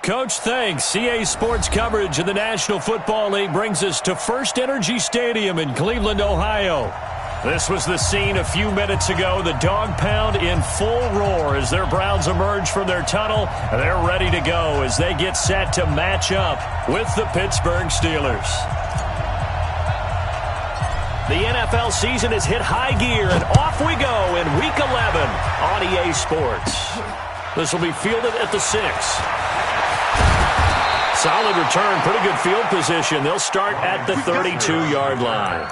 Coach, thanks. CA Sports coverage of the National Football League brings us to First Energy Stadium in Cleveland, Ohio. This was the scene a few minutes ago. The dog pound in full roar as their Browns emerge from their tunnel. They're ready to go as they get set to match up with the Pittsburgh Steelers. The NFL season has hit high gear, and off we go in Week 11 on EA Sports. This will be fielded at the 6. Solid return, pretty good field position. They'll start at the 32-yard line.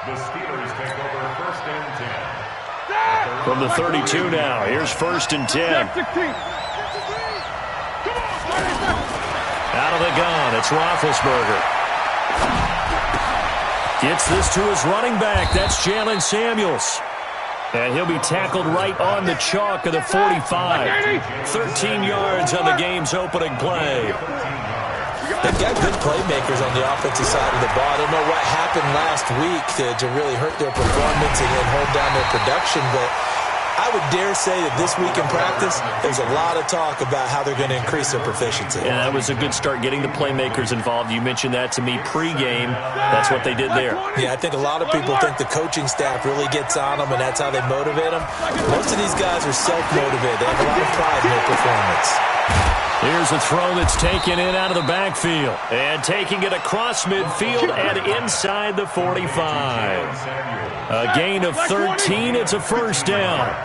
The Steelers take over first and 10. From the 32 now, here's first and 10. Out of the gun, it's Roethlisberger. Gets this to his running back. That's Jalen Samuels. And he'll be tackled right on the chalk of the 45. 13 yards on the game's opening play. They've got good playmakers on the offensive side of the ball. I don't know what happened last week to really hurt their performance and hold down their production, but I would dare say that this week in practice, there's a lot of talk about how they're going to increase their proficiency. Yeah, that was a good start, getting the playmakers involved. You mentioned that to me pregame. That's what they did there. Yeah, I think a lot of people think the coaching staff really gets on them, and that's how they motivate them. Most of these guys are self-motivated. They have a lot of pride in their performance. Here's a throw that's taken in out of the backfield. And taking it across midfield and inside the 45. A gain of 13. It's a first down.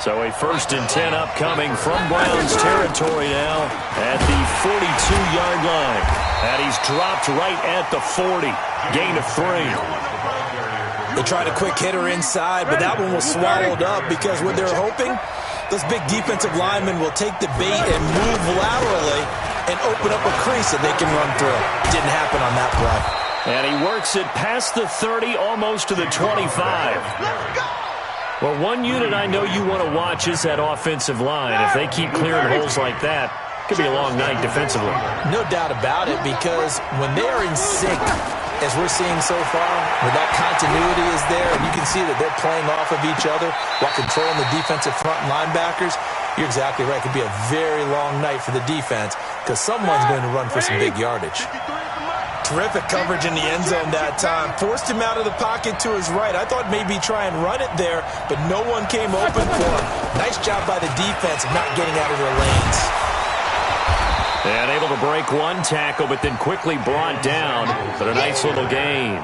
So a first and 10 upcoming from Browns territory now at the 42-yard line. And he's dropped right at the 40. Gain of 3. They tried a quick hitter inside, but that one was swallowed up because what they're hoping, those big defensive linemen will take the bait and move laterally and open up a crease that they can run through. Didn't happen on that play. And he works it past the 30, almost to the 25. Well, one unit I know you want to watch is that offensive line. If they keep clearing holes like that, it could be a long night defensively. No doubt about it, because when they are in sync, as we're seeing so far, where that continuity is there, and you can see that they're playing off of each other while controlling the defensive front linebackers, you're exactly right. It could be a very long night for the defense because someone's going to run for some big yardage. Terrific coverage in the end zone that time. Forced him out of the pocket to his right. I thought maybe try and run it there, but no one came open for him. Nice job by the defense of not getting out of their lanes. And able to break one tackle, but then quickly brought down. But a nice little gain.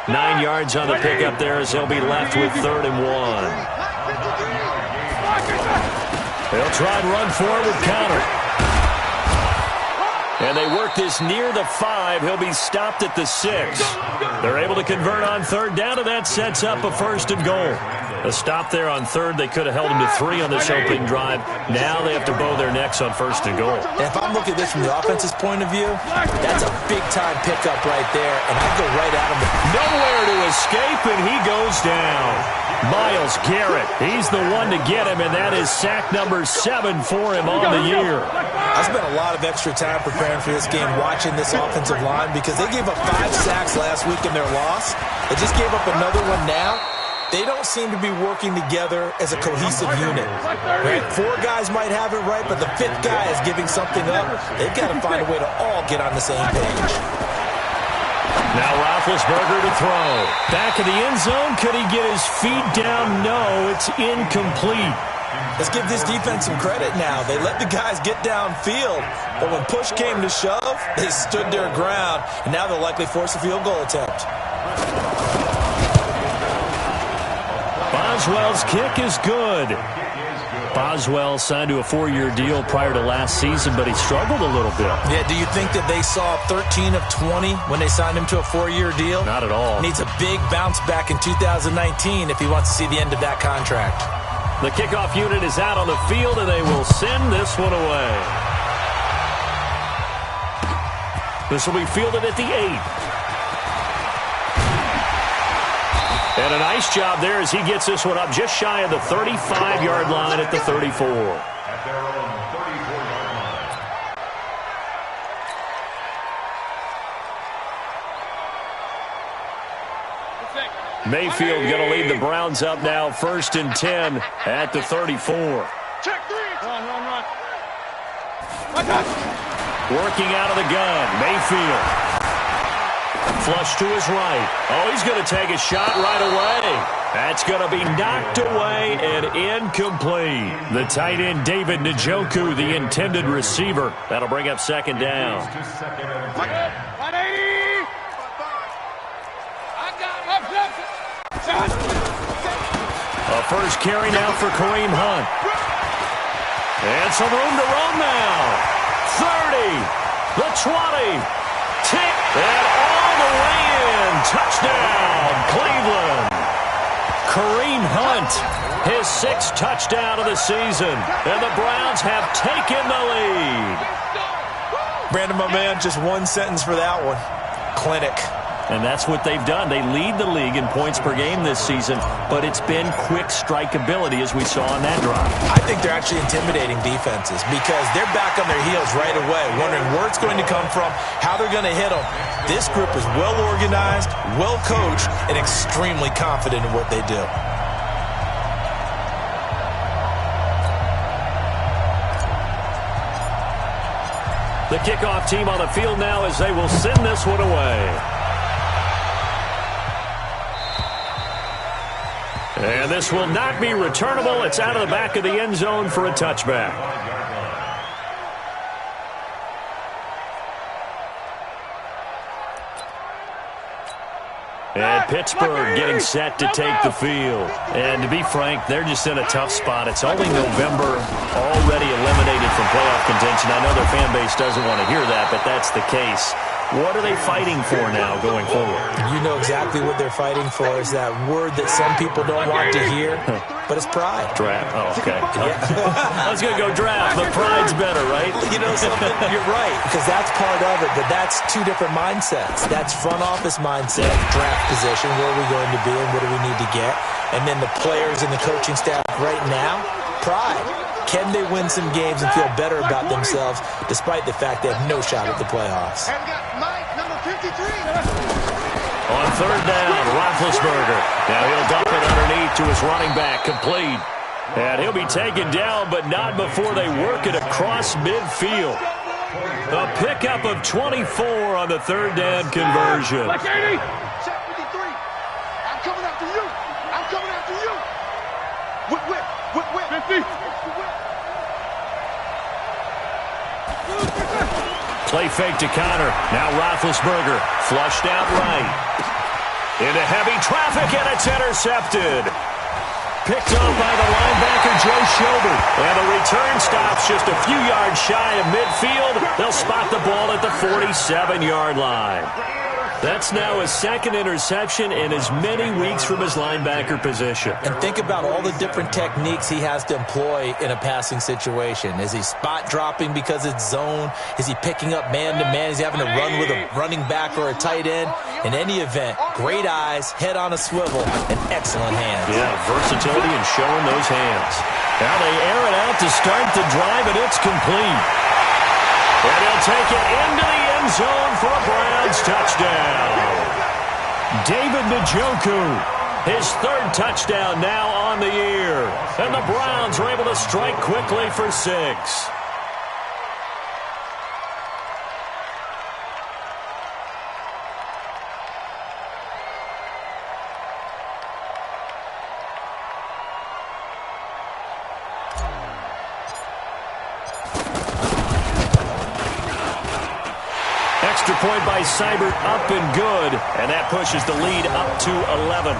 9 yards on the pickup there as they'll be left with 3rd and 1. They'll try and run forward with Connor. And they work this near the 5. He'll be stopped at the 6. They're able to convert on 3rd down, and that sets up a 1st and goal. A stop there on 3rd. They could have held him to 3 on this opening drive. Now they have to bow their necks on 1st and goal. And if I'm looking at this from the offense's point of view, that's a big-time pickup right there, and I'd go right at him. Nowhere to escape, and he goes down. Myles Garrett, he's the one to get him, and that is sack number 7 for him on the year. I spent a lot of extra time preparing for this game, watching this offensive line, because they gave up 5 sacks last week in their loss. They just gave up another one now. They don't seem to be working together as a cohesive unit. Right? 4 guys might have it right, but the 5th guy is giving something up. They've got to find a way to all get on the same page. Now Roethlisberger to throw. Back in the end zone. Could he get his feet down? No, it's incomplete. Let's give this defense some credit now. They let the guys get downfield, but when push came to shove, they stood their ground, and now they'll likely force a field goal attempt. Boswell's kick is good. Boswell signed to a 4-year deal prior to last season, but he struggled a little bit. Yeah, do you think that they saw 13 of 20 when they signed him to a 4-year deal? Not at all. Needs a big bounce back in 2019 if he wants to see the end of that contract. The kickoff unit is out on the field, and they will send this one away. This will be fielded at the 8. And a nice job there as he gets this one up just shy of the 35-yard line at the 34. At their own 34-yard line. Mayfield going to lead the Browns up now, 1st and 10 at the 34. Check 3. Run. Working out of the gun, Mayfield. Flush to his right. Oh, he's going to take a shot right away. That's going to be knocked away and incomplete. The tight end, David Njoku, the intended receiver. That'll bring up second down. A first carry now for Kareem Hunt. And some room to run now. 30, the 20, tick, and all the way in. Touchdown, Cleveland. Kareem Hunt, his 6th touchdown of the season. And the Browns have taken the lead. Brandon, my man, just one sentence for that one. Clinic. And that's what they've done. They lead the league in points per game this season, but it's been quick strikeability as we saw on that drive. I think they're actually intimidating defenses because they're back on their heels right away, wondering where it's going to come from, how they're going to hit them. This group is well organized, well coached, and extremely confident in what they do. The kickoff team on the field now as they will send this one away. And this will not be returnable. It's out of the back of the end zone for a touchback. And Pittsburgh getting set to take the field. And to be frank, they're just in a tough spot. It's only November, already eliminated from playoff contention. I know their fan base doesn't want to hear that, but that's the case. What are they fighting for now going forward? You know exactly what they're fighting for is that word that some people don't want to hear, but it's pride. Draft. Oh, okay. I was going to go draft, but pride's better, right? You know something? You're right, because that's part of it, but that's two different mindsets. That's front office mindset, draft position, where are we going to be and what do we need to get? And then the players and the coaching staff right now, pride. Can they win some games and feel better about themselves despite the fact they have no shot at the playoffs? On third down, Roethlisberger. Now he'll dump it underneath to his running back, complete. And he'll be taken down, but not before they work it across midfield. A pickup of 24 on the third down conversion. I'm coming after you. I'm coming after you. Whip. 50. Play fake to Connor. Now Roethlisberger flushed out right. Into heavy traffic, and it's intercepted. Picked up by the linebacker, Joe Schobert. And the return stops just a few yards shy of midfield. They'll spot the ball at the 47-yard line. That's now his 2nd interception in as many weeks from his linebacker position. And think about all the different techniques he has to employ in a passing situation. Is he spot dropping because it's zone? Is he picking up man-to-man? Is he having to run with a running back or a tight end? In any event, great eyes, head on a swivel, and excellent hands. Yeah, versatility and showing those hands. Now they air it out to start the drive, and it's complete. And he'll take it into the end zone for a Browns touchdown. David Njoku, his 3rd touchdown now on the year. And the Browns are able to strike quickly for 6. Extra point by Seibert, up and good. And that pushes the lead up to 11.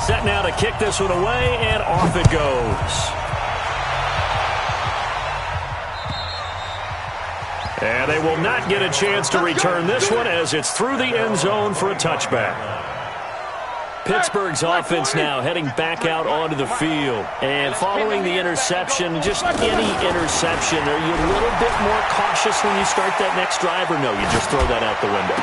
Set now to kick this one away, and off it goes. And they will not get a chance to return this one as it's through the end zone for a touchback. Pittsburgh's offense now heading back out onto the field. And following the interception, just any interception, are you a little bit more cautious when you start that next drive, or no, you just throw that out the window?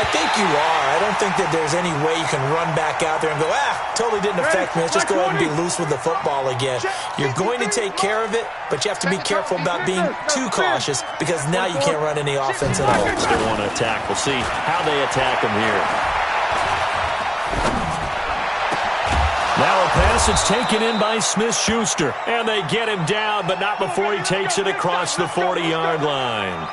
I think you are. I don't think that there's any way you can run back out there and go, totally didn't affect me. Let's just go ahead and be loose with the football again. You're going to take care of it, but you have to be careful about being too cautious because now you can't run any offense at all. Still want to attack. We'll see how they attack him here. Now a pass that's taken in by Smith-Schuster. And they get him down, but not before he takes it across the 40-yard line.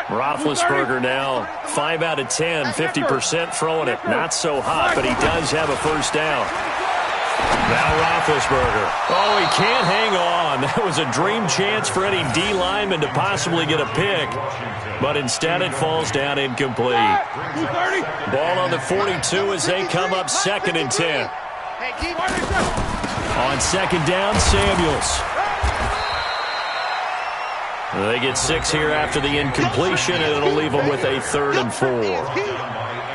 Roethlisberger now 5 out of 10, 50% throwing it. Not so hot, but he does have a first down. Now Roethlisberger. Oh, he can't hang on. That was a dream chance for any D lineman to possibly get a pick, but instead it falls down incomplete. Ball on the 42 as they come up 2nd and 10. On 2nd down, Samuels. They get 6 here after the incompletion, and it'll leave them with a 3rd and 4.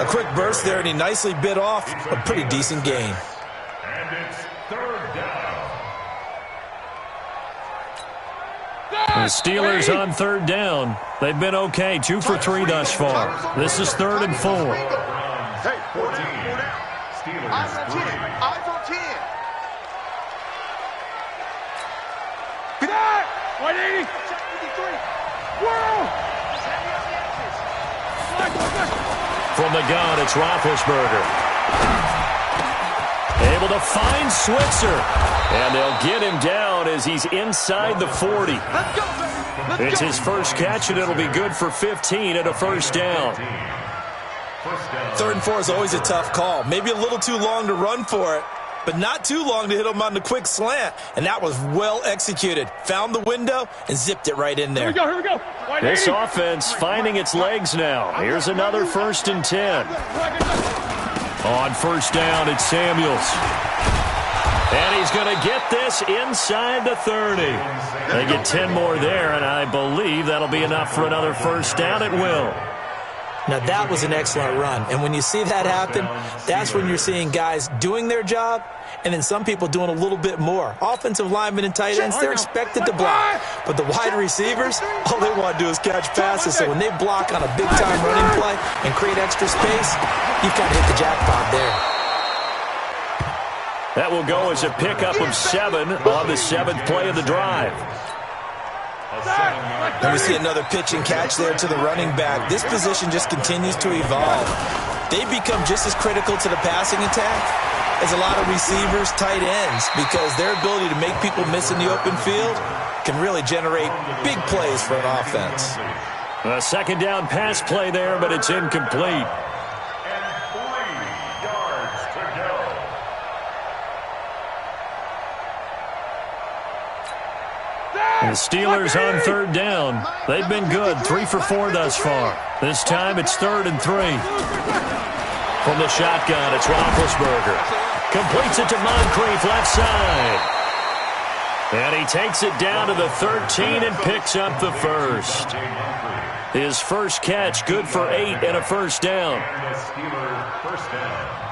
A quick burst there, and he nicely bit off a pretty decent gain. And it's 3rd down. The Steelers on 3rd down. They've been okay, 2 for 3 thus far. This is 3rd and 4. Hey, 14. Steelers Eyes on 10. 3. Eyes on 10. Good night. 180. From the gun, it's Roethlisberger. Able to find Switzer. And they'll get him down as he's inside the 40. It's his first catch, and it'll be good for 15 and a first down. 3rd and 4 is always a tough call. Maybe a little too long to run for it, but not too long to hit him on the quick slant. And that was well executed. Found the window and zipped it right in there. Here we go. This offense finding its legs now. Here's another 1st and 10. On 1st down, it's Samuels. And he's going to get this inside the 30. They get 10 more there, and I believe that'll be enough for another first down at will. Now, that was an excellent run. And when you see that happen, that's when you're seeing guys doing their job and then some people doing a little bit more. Offensive linemen and tight ends, they're expected to block. But the wide receivers, all they want to do is catch passes. So when they block on a big-time running play and create extra space, you've kind of hit the jackpot there. That will go as a pickup of 7 on the 7th play of the drive. And we see another pitch and catch there to the running back. This position just continues to evolve. They become just as critical to the passing attack as a lot of receivers, tight ends, because their ability to make people miss in the open field can really generate big plays for an offense. A 2nd down pass play there, but it's incomplete. The Steelers on 3rd down. They've been good, 3 for 4 thus far. This time it's 3rd and 3. From the shotgun, it's Roethlisberger. Completes it to Moncrief, left side. And he takes it down to the 13 and picks up the first. His first catch, good for 8 and a first down. First down.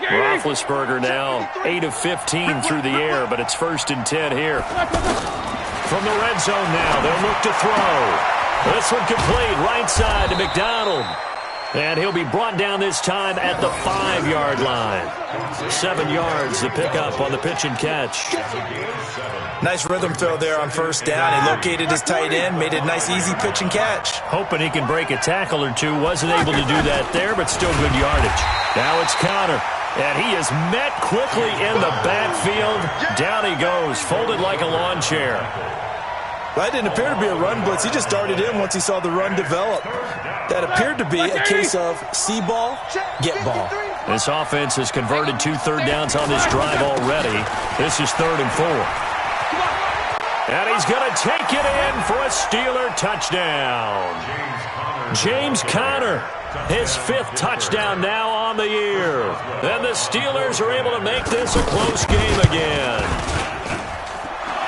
Roethlisberger now 8 of 15 through the air, but it's 1st and 10 here. From the red zone now, they'll look to throw. This one complete, right side to McDonald. And he'll be brought down this time at the 5-yard line. 7 yards, the pickup on the pitch and catch. Nice rhythm throw there on 1st down. He located his tight end, made a nice easy pitch and catch. Hoping he can break a tackle or two. Wasn't able to do that there, but still good yardage. Now it's Connor. And he is met quickly in the backfield. Down he goes, folded like a lawn chair. That didn't appear to be a run blitz. He just darted in once he saw the run develop. That appeared to be a case of see ball, get ball. This offense has converted 2 3rd downs on this drive already. This is 3rd and 4. And he's going to take it in for a Steeler touchdown. James Conner, his 5th touchdown now on the year. And the Steelers are able to make this a close game again.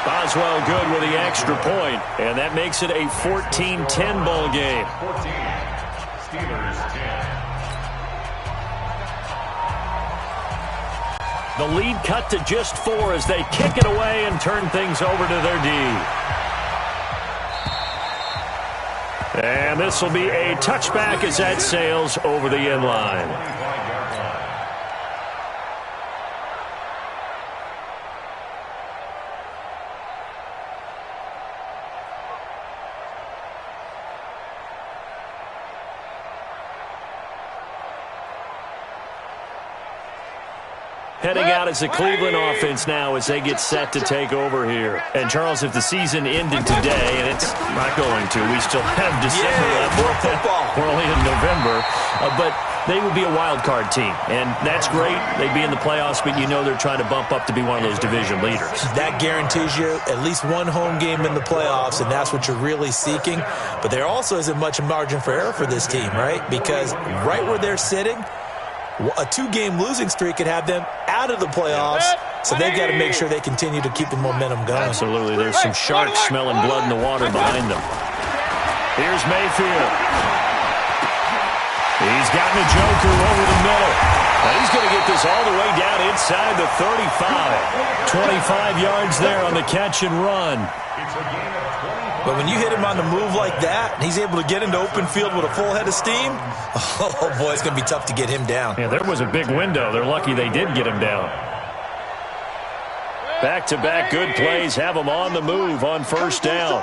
Boswell good with the extra point, and that makes it a 14-10 ball game. 14. Steelers 10. The lead cut to just 4 as they kick it away and turn things over to their D. And this will be a touchback as that sails over the end line. Heading out as the Cleveland offense now as they get set to take over here. And, Charles, if the season ended today, and it's not going to, we still have December left. More football. We're only in November. But they would be a wild card team. And that's great. They'd be in the playoffs, but you know they're trying to bump up to be one of those division leaders. That guarantees you at least one home game in the playoffs, and that's what you're really seeking. But there also isn't much margin for error for this team, right? Because right where they're sitting, a 2-game losing streak could have them out of the playoffs, so they've got to make sure they continue to keep the momentum going. Absolutely. There's some sharks smelling blood in the water behind them. Here's Mayfield. He's gotten a joker over the middle. And he's going to get this all the way down inside the 35. 25 yards there on the catch and run. But when you hit him on the move like that, and he's able to get into open field with a full head of steam, oh, boy, it's going to be tough to get him down. Yeah, there was a big window. They're lucky they did get him down. Back-to-back good plays have him on the move on first down.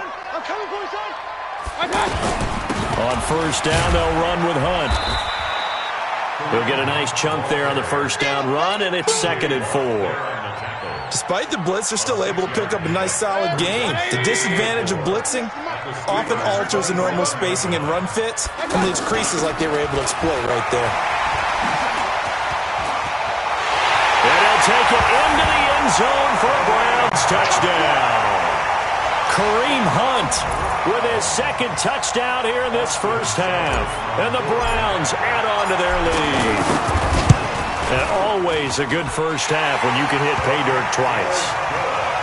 On first down, they'll run with Hunt. He'll get a nice chunk there on the first down run, and it's 2nd and 4. Despite the blitz, they're still able to pick up a nice, solid game. The disadvantage of blitzing often alters the normal spacing and run fits and leaves creases like they were able to exploit right there. And he'll take it into the end zone for a Browns touchdown. Kareem Hunt with his 2nd touchdown here in this first half. And the Browns add on to their lead. And always a good first half when you can hit pay dirt twice.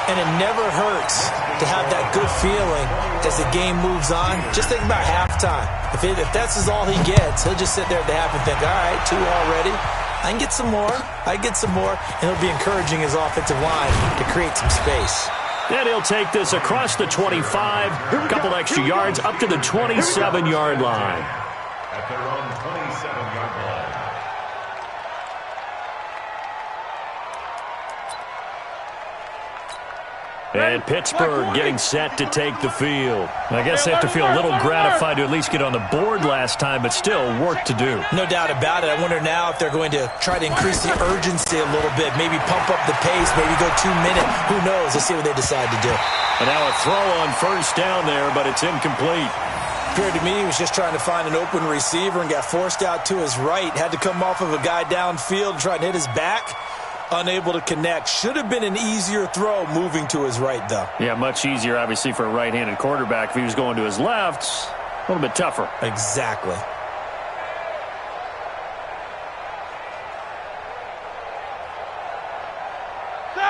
And it never hurts to have that good feeling as the game moves on. Just think about halftime. If that's all he gets, he'll just sit there at the half and think, all right, 2 already. I can get some more. I can get some more. And he'll be encouraging his offensive line to create some space. Then he'll take this across the 25, a couple extra yards, up to the 27-yard line. At their own 27-yard line. And Pittsburgh getting set to take the field. I guess they have to feel a little gratified to at least get on the board last time, but still work to do. No doubt about it. I wonder now if they're going to try to increase the urgency a little bit, maybe pump up the pace, maybe go 2-minute. Who knows? Let's see what they decide to do. And now a throw on first down there, but it's incomplete. Appeared to me he was just trying to find an open receiver and got forced out to his right. Had to come off of a guy downfield, trying to hit his back. Unable to connect. Should have been an easier throw moving to his right, though. Yeah, much easier, obviously, for a right-handed quarterback. If he was going to his left, a little bit tougher. Exactly.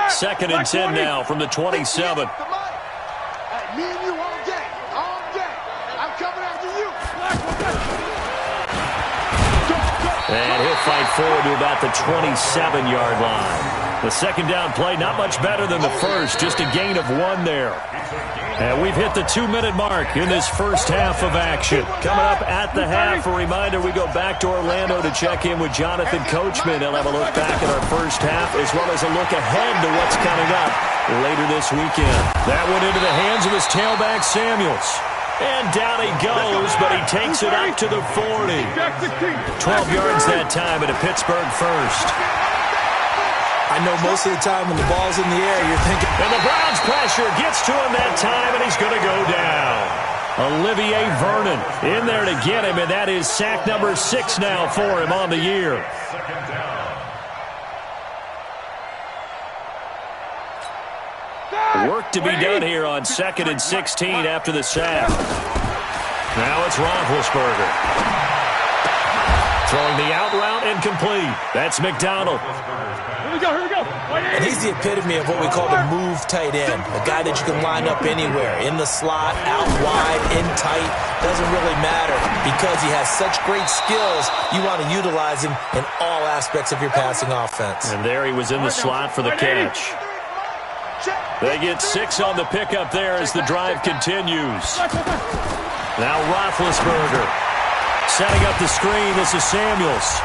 Second and 10 now from the 27. Hey, me and you all day. All day. I'm coming after you. And he'll fight forward to about the 27-yard line. The second down play, not much better than the first, just a gain of 1 there. And we've hit the 2-minute mark in this first half of action. Coming up at the half, a reminder, we go back to Orlando to check in with Jonathan Coachman. He'll have a look back at our first half, as well as a look ahead to what's coming up later this weekend. That went into the hands of his tailback, Samuels. And down he goes, but he takes it up to the 40. 12 yards that time at a Pittsburgh first. I know most of the time when the ball's in the air, you're thinking... And the Browns pressure gets to him that time, and he's going to go down. Olivier Vernon in there to get him, and that is sack number 6 now for him on the year. Work to be done here on 2nd and 16 after the sack. Now it's Roethlisberger. Throwing the out route incomplete. That's McDonald. Here we go. And he's the epitome of what we call the move tight end, a guy that you can line up anywhere, in the slot, out wide, in tight, doesn't really matter because he has such great skills. You want to utilize him in all aspects of your passing offense. And there he was in the slot for the catch. They get 6 on the pickup there as the drive continues. Now Roethlisberger setting up the screen. This is Samuels.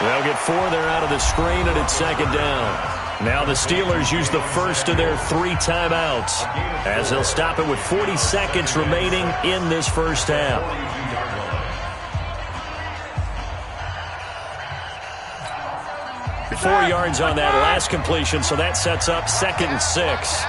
They'll get 4 there out of the screen, and it's second down. Now the Steelers use the first of their 3 timeouts as they'll stop it with 40 seconds remaining in this first half. Four yards on that last completion, so that sets up 2nd and 6.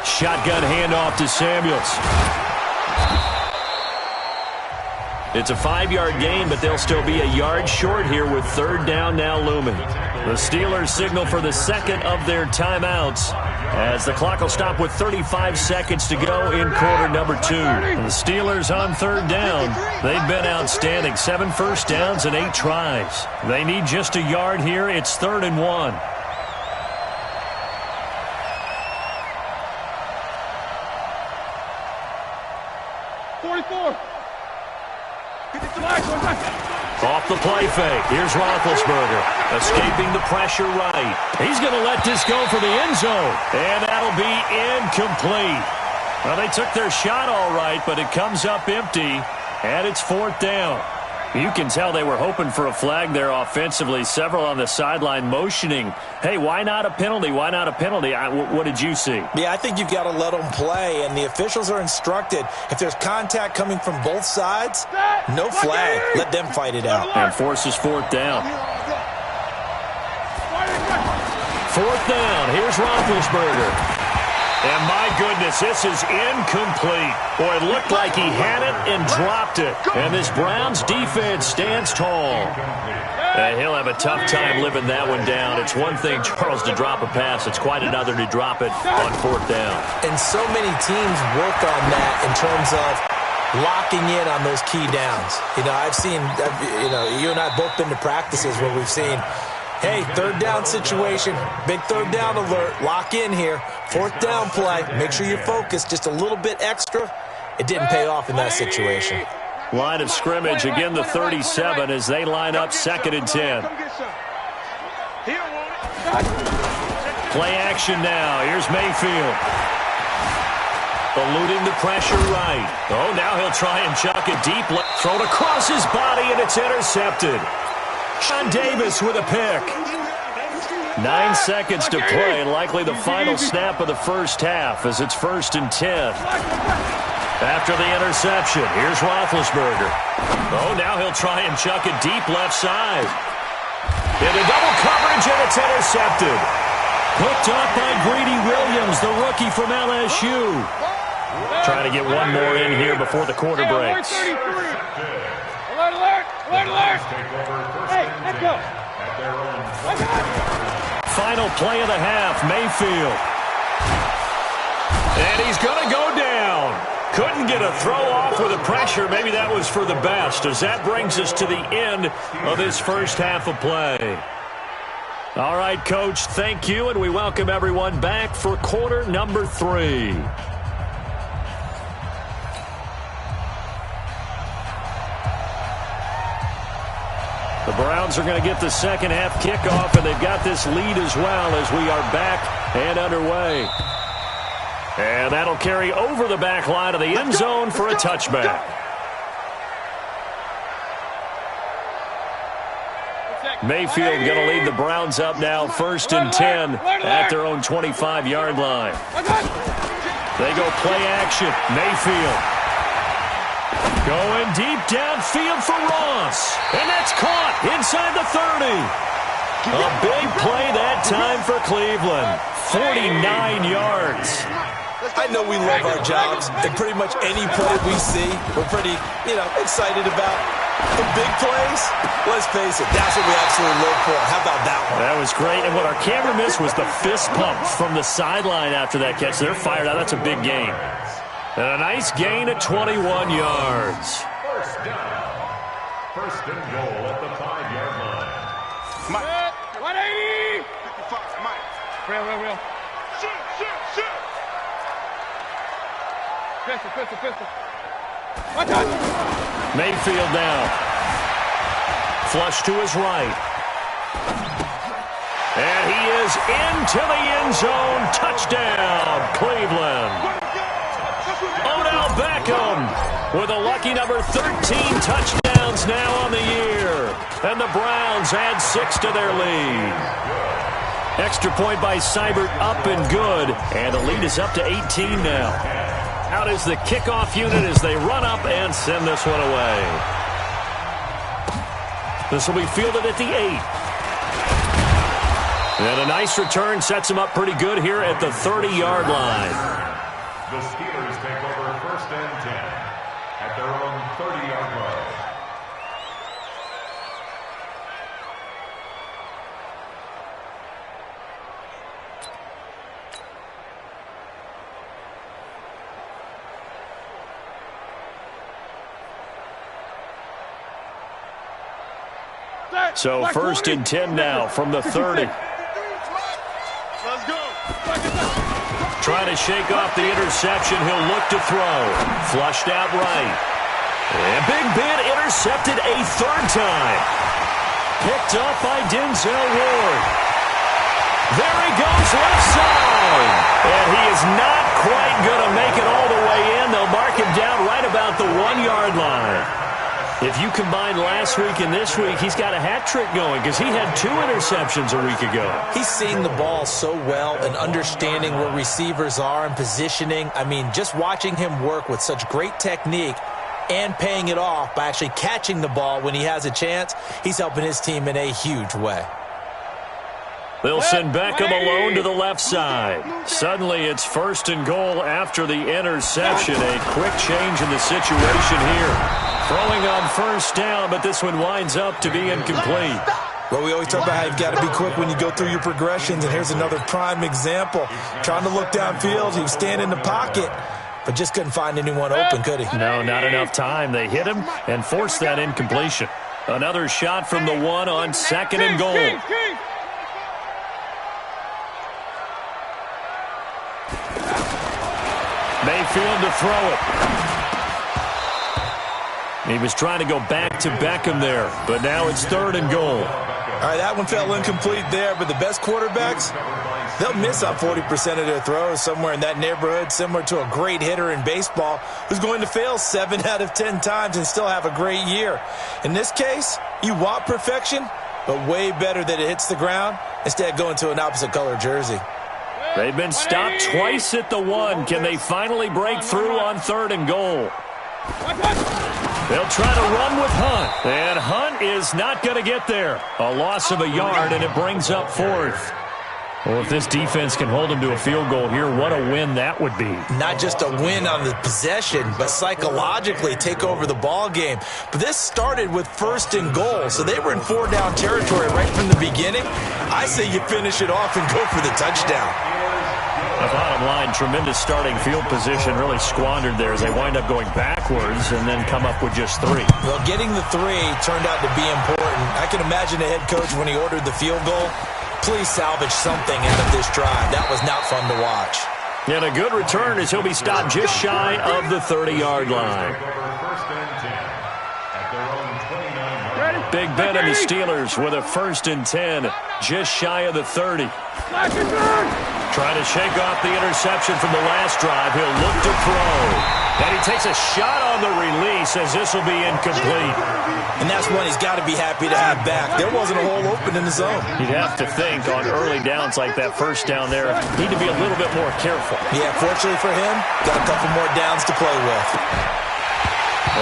Shotgun handoff to Samuels. It's a 5-yard gain, but they'll still be a yard short here with 3rd down now looming. The Steelers signal for the second of their timeouts as the clock will stop with 35 seconds to go in quarter number 2. The Steelers on 3rd down. They've been outstanding. 7 first downs and 8 tries. They need just a yard here. It's 3rd and 1. Off the play fake. Here's Roethlisberger. Escaping the pressure right. He's going to let this go for the end zone. And that'll be incomplete. Well, they took their shot all right, but it comes up empty. And it's 4th down. You can tell they were hoping for a flag there offensively. Several on the sideline motioning, hey, why not a penalty? Why not a penalty? What did you see? Yeah, I think you've got to let them play, and the officials are instructed. If there's contact coming from both sides, no flag. Let them fight it out. And forces 4th down. 4th down. Here's Roethlisberger. And my goodness, this is incomplete. Boy, it looked like he had it and dropped it. And this Browns defense stands tall. And he'll have a tough time living that one down. It's one thing, Charles, to drop a pass. It's quite another to drop it on 4th down. And so many teams work on that in terms of locking in on those key downs. You know, I've seen, you and I both been to practices where we've seen, hey, 3rd down situation, big 3rd down alert, lock in here. 4th down play, make sure you're focused just a little bit extra. It didn't pay off in that situation. Line of scrimmage, again the 37 as they line up 2nd and 10. Play action now. Here's Mayfield. Eluding the pressure right. Oh, now he'll try and chuck it deep. Thrown across his body, and it's intercepted. Sean Davis with a pick. 9 seconds to play, likely the final snap of the first half as it's 1st and 10. After the interception, here's Roethlisberger. Oh, now he'll try and chuck it deep left side. Into double coverage, and it's intercepted. Hooked up by Greedy Williams, the rookie from LSU. Trying to get one more in here before the quarter breaks. Alert! Hey, let's go! Final play of the half, Mayfield. And he's going to go down. Couldn't get a throw off with the pressure. Maybe that was for the best, as that brings us to the end of this first half of play. All right, Coach, thank you, and we welcome everyone back for quarter number 3. The Browns are going to get the second half kickoff, and they've got this lead as well as we are back and underway. And that'll carry over the back line of the end zone for a touchback. Mayfield going to lead the Browns up now 1st and 10 at their own 25-yard line. They go play action. Mayfield. Going deep downfield for Ross. And that's caught inside the 30. A big play that time for Cleveland. 49 yards. I know we love our jobs, and pretty much any play we see, we're pretty, excited about. The big plays, let's face it, that's what we absolutely live for. How about that one? That was great, and what our camera missed was the fist pump from the sideline after that catch. They're fired out. That's a big gain. And a nice gain at 21 yards. First down. First and goal at the 5-yard line. Mike. 180. 55, Mike. Real. Shoot. Pistol. Watch out. Mayfield now. Flush to his right. And he is into the end zone. Touchdown, Cleveland. Odell Beckham with a lucky number 13 touchdowns now on the year. And the Browns add 6 to their lead. Extra point by Seibert, up and good. And the lead is up to 18 now. Out is the kickoff unit as they run up and send this one away. This will be fielded at the 8. And a nice return sets him up pretty good here at the 30-yard line. The Steelers take over first and 10 at their own 30-yard line. So first and 10 now from the 30. Let's go. Trying to shake off the interception. He'll look to throw. Flushed out right. And Big Ben intercepted a third time. Picked up by Denzel Ward. There he goes left side. And he is not quite going to make it all the way in. They'll mark him down right about the 1-yard line. If you combine last week and this week, he's got a hat trick going because he had 2 interceptions a week ago. He's seeing the ball so well and understanding where receivers are and positioning. I mean, just watching him work with such great technique and paying it off by actually catching the ball when he has a chance, he's helping his team in a huge way. They'll send Beckham alone to the left side. Suddenly it's first and goal after the interception. A quick change in the situation here. Throwing on first down, but this one winds up to be incomplete. Well, we always talk about how you've got to be quick when you go through your progressions, and here's another prime example. Trying to look downfield, he was standing in the pocket, but just couldn't find anyone open, could he? No, not enough time. They hit him and forced that incompletion. Another shot from the 1 on second and goal. Mayfield to throw it. He was trying to go back to Beckham there, but now it's third and goal. All right, that one fell incomplete there, but the best quarterbacks, they'll miss on 40% of their throws, somewhere in that neighborhood, similar to a great hitter in baseball who's going to fail 7 out of 10 times and still have a great year. In this case, you want perfection, but way better that it hits the ground instead of going to an opposite color jersey. They've been stopped twice at the 1. Can they finally break through on third and goal? They'll try to run with Hunt. And Hunt is not going to get there. A loss of a yard, and it brings up fourth. Well, if this defense can hold him to a field goal here, what a win that would be. Not just a win on the possession, but psychologically take over the ball game. But this started with first and goal, so they were in 4-down territory right from the beginning. I say you finish it off and go for the touchdown. The bottom line, tremendous starting field position, really squandered there as they wind up going backwards and then come up with just 3. Well, getting the 3 turned out to be important. I can imagine the head coach when he ordered the field goal. Please salvage something out of this drive. That was not fun to watch. And a good return as he'll be stopped just shy of the 30-yard line. Big Ben and the Steelers with a first and 10, just shy of the 30. Trying to shake off the interception from the last drive. He'll look to throw. And he takes a shot on the release as this will be incomplete. And that's one he's got to be happy to have back. There wasn't a hole open in the zone. You'd have to think on early downs like that first down there, need to be a little bit more careful. Yeah, fortunately for him, got a couple more downs to play with.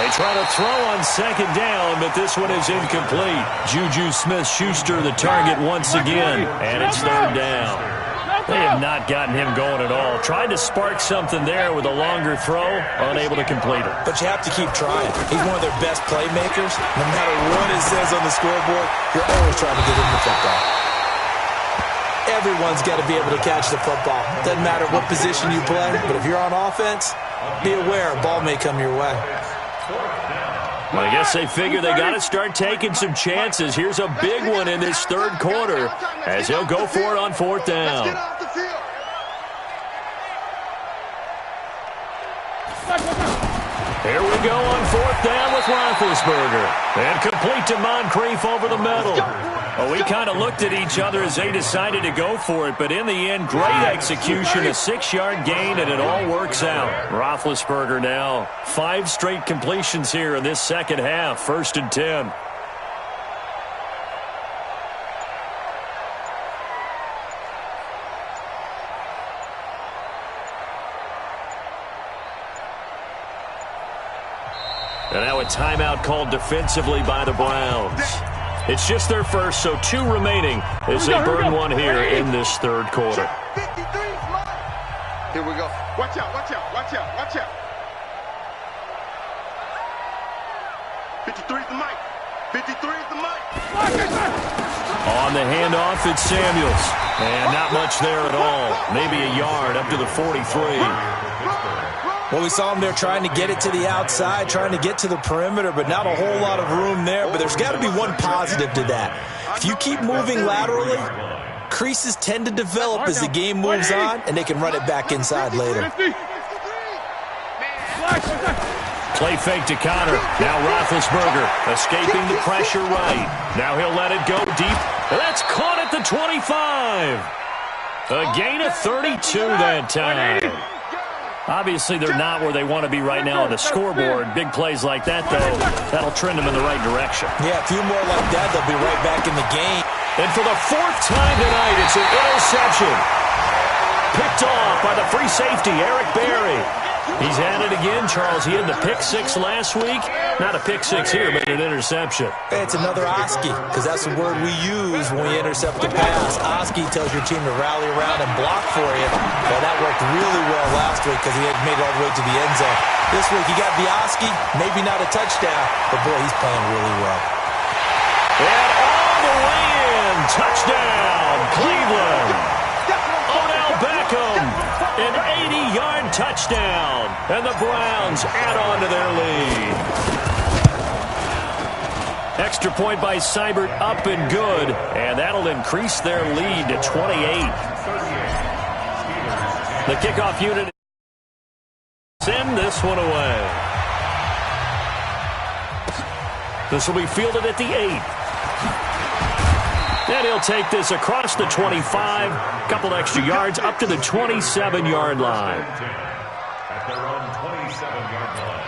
They try to throw on second down, but this one is incomplete. Juju Smith-Schuster the target once again, and it's third down. They have not gotten him going at all. Tried to spark something there with a longer throw, unable to complete it. But you have to keep trying. He's one of their best playmakers. No matter what it says on the scoreboard, you're always trying to get him the football. Everyone's got to be able to catch the football. Doesn't matter what position you play, but if you're on offense, be aware a ball may come your way. Well, I guess they figure they got to start taking some chances. Here's a big one in this third quarter as he'll go for it on fourth down. Here we go on fourth down with Roethlisberger. And complete to Moncrief over the middle. Well, we kind of looked at each other as they decided to go for it, but in the end, great execution, a 6-yard gain, and it all works out. Roethlisberger now 5 straight completions here in this second half, 1st and 10. And now a timeout called defensively by the Browns. It's just their first, so 2 remaining as they burn one here in this third quarter. Here we go. Watch out, watch out, watch out, watch out. 53 is the mic. 53 is the mic. On the handoff, it's Samuels. And not much there at all. Maybe a yard up to the 43. Well, we saw him there trying to get it to the outside, trying to get to the perimeter, but not a whole lot of room there. But there's got to be one positive to that. If you keep moving laterally, creases tend to develop as the game moves on, and they can run it back inside later. Play fake to Connor. Now Roethlisberger escaping the pressure right. Now he'll let it go deep. That's caught at the 25. A gain of 32 that time. Obviously, they're not where they want to be right now on the scoreboard. Big plays like that, though, that'll trend them in the right direction. Yeah, a few more like that, they'll be right back in the game. And for the 4th time tonight, it's an interception. Picked off by the free safety, Eric Berry. He's at it again, Charles. He had the pick 6 last week. Not a pick 6 here, but an interception. It's another Oski, because that's the word we use when we intercept a pass. Oski tells your team to rally around and block for you. Well, that worked really well last week because he had made it all the way to the end zone. This week, he got the Oski, maybe not a touchdown, but boy, he's playing really well. And all the way in, touchdown, Cleveland. Odell Beckham, an 80-yard touchdown, and the Browns add on to their lead. Extra point by Seibert up and good, and that'll increase their lead to 28. The kickoff unit send this one away. This will be fielded at the 8. And he'll take this across the 25, couple extra yards up to the 27-yard line. At their own 27-yard line.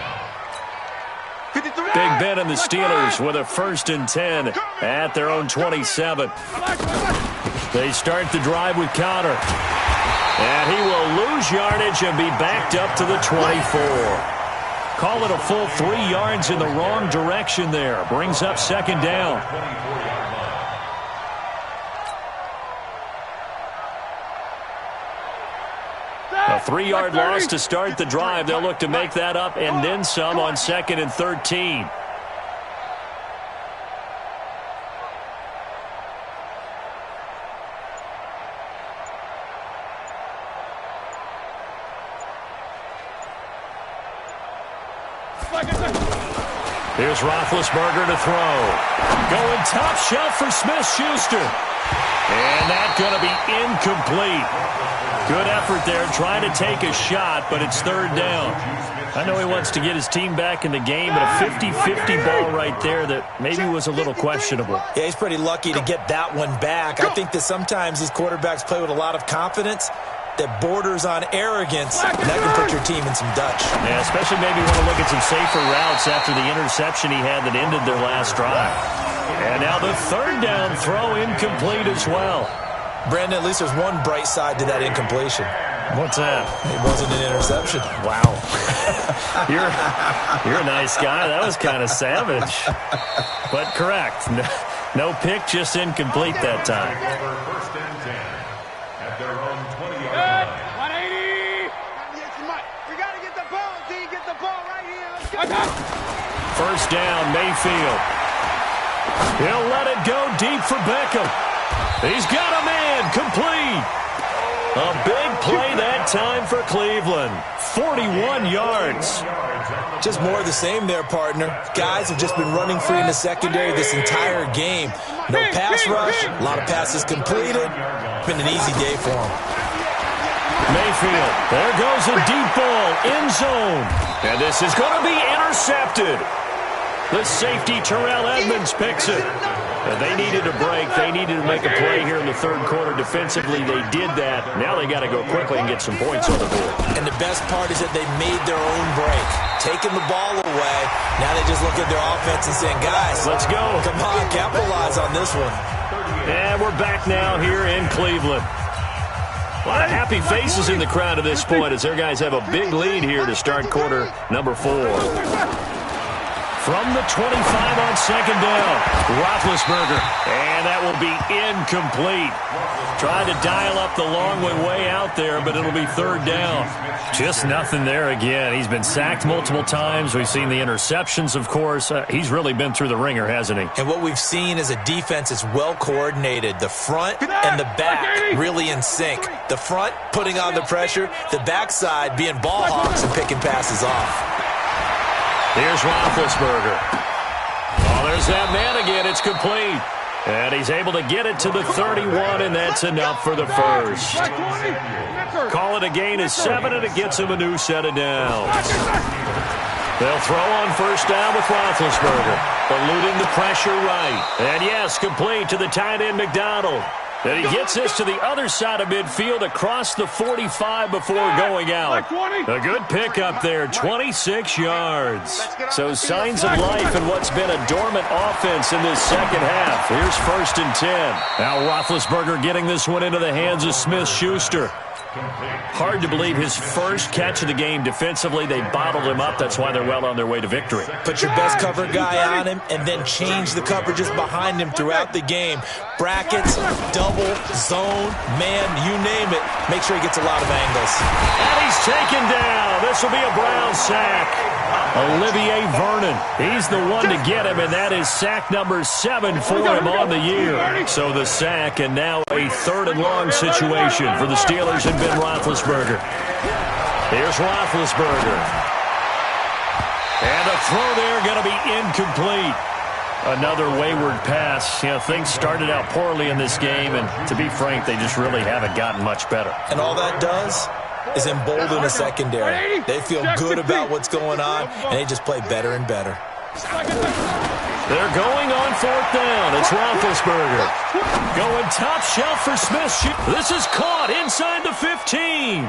Big Ben and the Steelers with a 1st and 10 at their own 27. They start the drive with Connor. And he will lose yardage and be backed up to the 24. Call it a full 3 yards in the wrong direction there. Brings up 2nd down. A 3-yard loss to start the drive. They'll look to make that up and then some on 2nd and 13. Here's Roethlisberger to throw. Going top shelf for Smith-Schuster. And that's going to be incomplete. Good effort there, trying to take a shot, but it's 3rd down. I know he wants to get his team back in the game, but a 50-50 ball right there that maybe was a little questionable. Yeah, he's pretty lucky to get that one back. I think that sometimes these quarterbacks play with a lot of confidence, that borders on arrogance, and that can put your team in some Dutch. Yeah, especially maybe want to look at some safer routes after the interception he had that ended their last drive. And now the third down throw incomplete as well. Brandon, at least there's one bright side to that incompletion. What's that? It wasn't an interception. Wow. You're a nice guy. That was kind of savage. But correct. No pick, just incomplete that time. First and 10 at their own 20-yard line. 180. We got to get the ball, D. Get the ball right here. First down, Mayfield. He'll let it go deep for Beckham. He's got a man, complete. A big play that time for Cleveland. 41 yards. Just more of the same there, partner. Guys have just been running free in the secondary this entire game. No pass rush, a lot of passes completed. Been an easy day for them. Mayfield, there goes a deep ball, end zone. And this is going to be intercepted. The safety, Terrell Edmonds, picks it. They needed a break. They needed to make a play here in the third quarter. Defensively, they did that. Now they got to go quickly and get some points on the board. And the best part is that they made their own break. Taking the ball away. Now they just look at their offense and saying, guys, let's go. Come on, capitalize on this one. And we're back now here in Cleveland. A lot of happy faces in the crowd at this point as their guys have a big lead here to start quarter number 4. From the 25 on second down, Roethlisberger, and that will be incomplete. Trying to dial up the long way out there, but it'll be third down. Just nothing there again. He's been sacked multiple times. We've seen the interceptions, of course. He's really been through the ringer, hasn't he? And what we've seen is a defense that's well coordinated. The front and the back really in sync. The front putting on the pressure, the backside being ball hawks and picking passes off. Here's Roethlisberger. Oh, there's that man again. It's complete. And he's able to get it to the 31, and that's enough for the first. Call it a gain of 7, and it gets him a new set of downs. They'll throw on first down with Roethlisberger, eluding the pressure right. And yes, complete to the tight end McDonald. And he gets this to the other side of midfield across the 45 before going out. A good pickup there, 26 yards. So signs of life in what's been a dormant offense in this second half. Here's first and 10. Now Roethlisberger getting this one into the hands of Smith-Schuster. Hard to believe his first catch of the game defensively. They bottled him up. That's why they're well on their way to victory. Put your best cover guy on him and then change the coverages behind him throughout the game. Brackets, double, zone, man, you name it. Make sure he gets a lot of angles. And he's taken down. This will be a Brown sack. Olivier Vernon. He's the one to get him, and that is sack number 7 for him on the year. So the sack, and now a third and long situation for the Steelers and Ben Roethlisberger. Here's Roethlisberger. And a throw there going to be incomplete. Another wayward pass. You know, things started out poorly in this game, and to be frank, they just really haven't gotten much better. And all that does is embolden the secondary. They feel good about what's going on, and they just play better and better. They're going on fourth down. It's Roethlisberger. Going top shelf for Smith. This is caught inside the 15.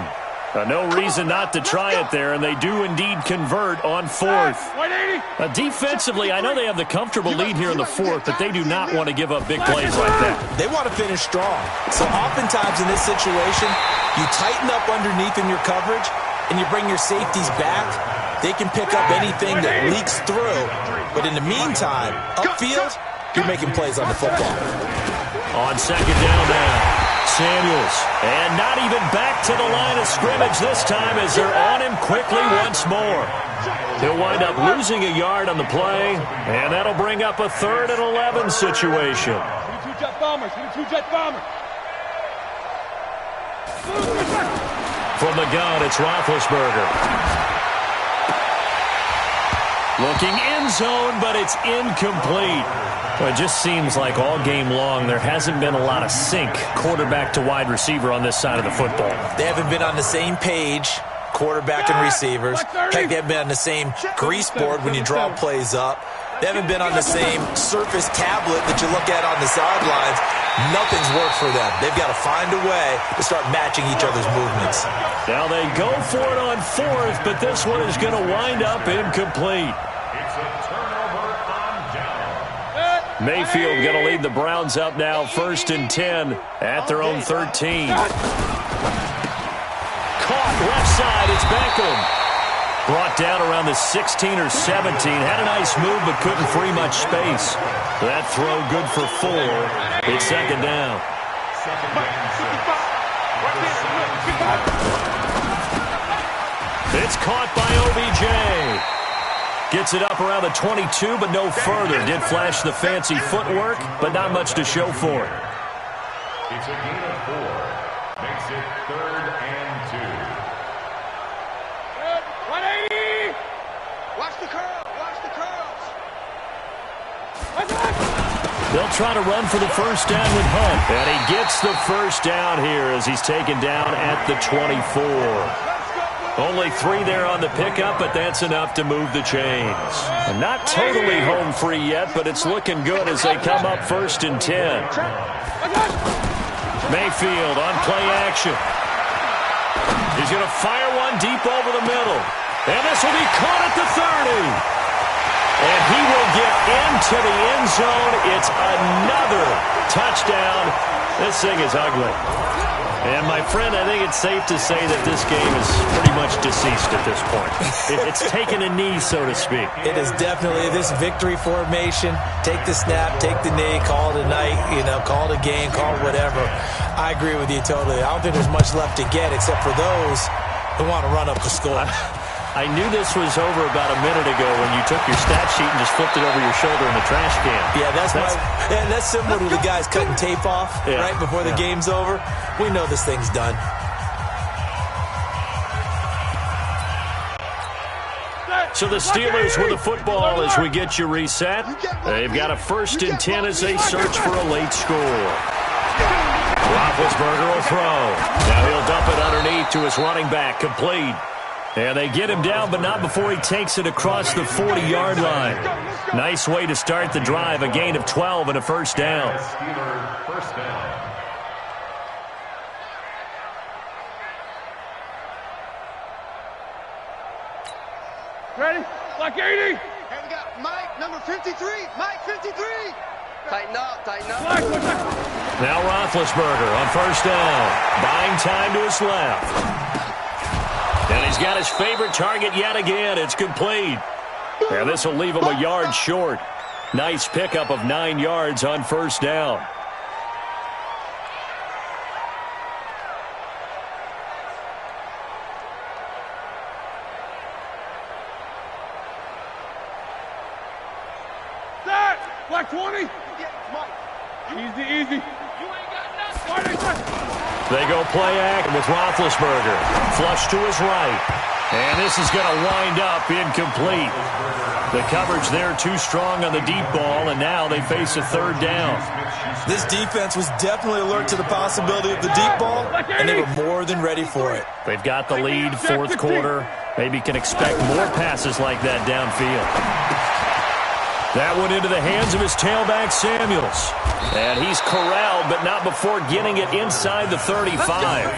No reason not to try it there, and they do indeed convert on fourth. Defensively, I know they have the comfortable lead here in the fourth, but they do not want to give up big plays like that. They want to finish strong. So oftentimes in this situation, you tighten up underneath in your coverage, and you bring your safeties back. They can pick up anything that leaks through, but in the meantime, upfield, you're making plays on the football. On second down now. Samuels, and not even back to the line of scrimmage this time as they're on him quickly once more. He'll wind up losing a yard on the play, and that'll bring up a 3rd and 11 situation. From the gun, it's Roethlisberger. Looking end zone, but it's incomplete. Well, it just seems like all game long there hasn't been a lot of sync quarterback to wide receiver on this side of the football. They haven't been on the same page quarterback and receivers. Heck, they haven't been on the same grease board when you draw plays up. They haven't been on the same surface tablet that you look at on the sidelines. Nothing's worked for them. They've got to find a way to start matching each other's movements. Now they go for it on fourth, but this one is going to wind up incomplete. It's a turnover on down. Mayfield going to lead the Browns up now, 1st and 10 at their own 13. Caught left side, it's Beckham. Brought down around the 16 or 17. Had a nice move, but couldn't free much space. That throw good for 4. It's 2nd down. It's caught by OBJ. Gets it up around the 22, but no further. Did flash the fancy footwork, but not much to show for it. It's a gain of 4. Makes it 3rd and 2. 180! Watch the curl. Watch the curls. They'll try to run for the first down with Hunt. And he gets the first down here as he's taken down at the 24. Only 3 there on the pickup, but that's enough to move the chains. And not totally home free yet, but it's looking good as they come up 1st and 10. Mayfield on play action. He's going to fire one deep over the middle. And this will be caught at the 30. And he will get into the end zone. It's another touchdown. This thing is ugly. And, my friend, I think it's safe to say that this game is pretty much deceased at this point. It's taken a knee, so to speak. It is definitely this victory formation. Take the snap, take the knee, call it a night, call it a game, call it whatever. I agree with you totally. I don't think there's much left to get except for those who want to run up the score. I knew this was over about a minute ago when you took your stat sheet and just flipped it over your shoulder in the trash can. Yeah, that's similar to the guys cutting tape off right before the game's over. We know this thing's done. So the Steelers with the football as we get you reset. They've got a 1st and 10 as they search for a late score. Roethlisberger will throw. Now he'll dump it underneath to his running back, complete. And they get him down, but not before he takes it across the 40-yard line. Nice way to start the drive, a gain of 12 and a first down. Steelers first down. Ready? Like 80! Hey, we got Mike, number 53. Mike, 53. Tighten up, tighten up. Now Roethlisberger on first down. Buying time to his left. And he's got his favorite target yet again. It's complete. And this will leave him a yard short. Nice pickup of 9 yards on first down. Set! Like 20! Easy. They go play act with Roethlisberger. Flush to his right. And this is going to wind up incomplete. The coverage there too strong on the deep ball, and now they face a 3rd down. This defense was definitely alert to the possibility of the deep ball, and they were more than ready for it. They've got the lead, 4th quarter. Maybe can expect more passes like that downfield. That went into the hands of his tailback, Samuels. And he's corralled, but not before getting it inside the 35.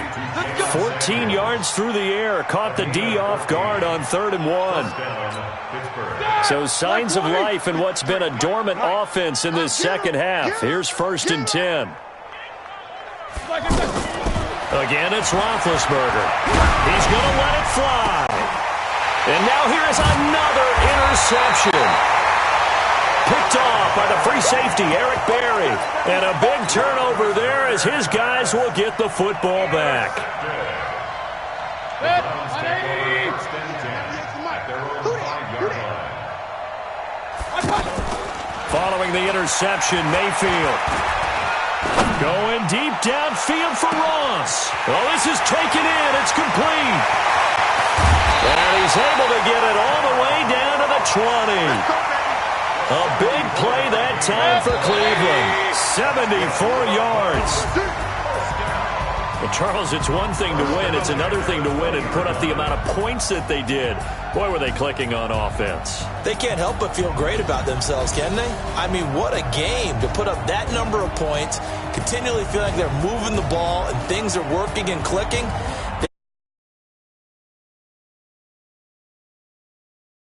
14 yards through the air. Caught the D off guard on 3rd and 1. So signs of life in what's been a dormant offense in this second half. Here's 1st and 10. Again, it's Roethlisberger. He's going to let it fly. And now here is another interception. Picked off by the free safety, Eric Berry. And a big turnover there as his guys will get the football back. Following the interception, Mayfield. Going deep downfield for Ross. Well, this is taken in. It's complete. And he's able to get it all the way down to the 20. A big play that time for Cleveland. 74 yards. The Charles, it's one thing to win. It's another thing to win and put up the amount of points that they did. Boy, were they clicking on offense. They can't help but feel great about themselves, can they? I mean, what a game to put up that number of points, continually feel like they're moving the ball and things are working and clicking.